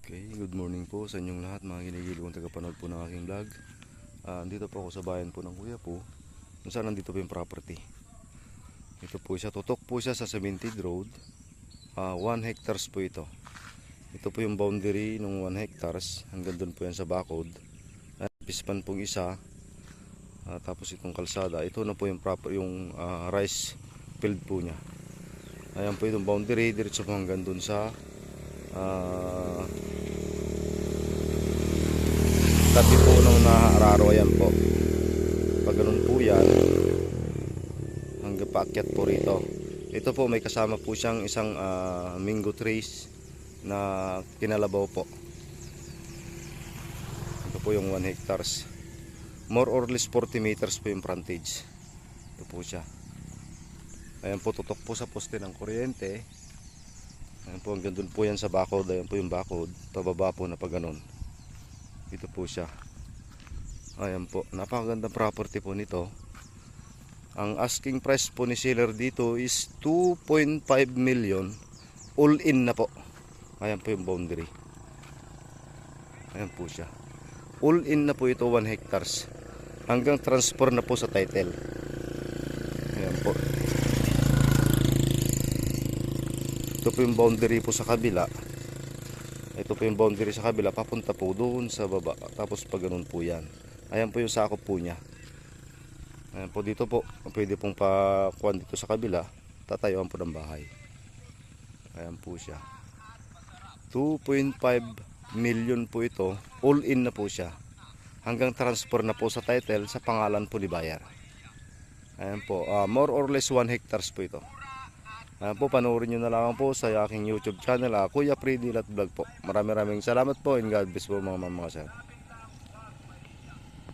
Okay, good morning po sa inyong lahat mga ginigiliwang tagapanood po ng aking vlog. Andito po ako sa bayan po ng kuya po, kung saan nandito po yung property. Ito po siya, tutok po siya sa cemented road. 1 hectares po ito. Ito po yung boundary ng 1 hectares, hanggang doon po yan sa bakod. At pispan pong isa, tapos itong kalsada. Ito na po yung rice field po niya. Ayan po itong boundary, diretso po hanggang doon sa tabi po nung naararo. Ayan po, pag ganun po yan hanggang paakyat po rito. Ito po may kasama po siyang isang mango trees na kinalabaw po. Ito po yung 1 hectares, more or less 40 meters po yung frontage. Ito po siya. Ayan po, tutok po sa poste ng kuryente. Ayan po, hanggang doon po yan sa bakod. Ayan po yung bakod, pababa po na pag ganun. Ito po siya. Ayan po, napakagandang property po nito. Ang asking price po ni seller dito is 2.5 million all in na po. Ayan po yung boundary. Ayan po siya, all in na po ito, 1 hectares, hanggang transfer na po sa title. Ayan po. Ito po yung boundary po sa kabila. Ito po yung boundary sa kabila, papunta po doon sa baba. Tapos pag ganun po yan. Ayan po yung sakop po niya. Ayan po, dito po pwede pong pakuan dito sa kabila, tatayuan po ng bahay. Ayan po siya, 2.5 million po ito, all in na po siya, hanggang transfer na po sa title sa pangalan po ni buyer. Ayan po, more or less 1 hectares po ito. Ayan po, panoorin nyo na lang po sa aking YouTube channel, Kuya Freddy Lat Vlog po. Maraming salamat po, and God bless po mga sir.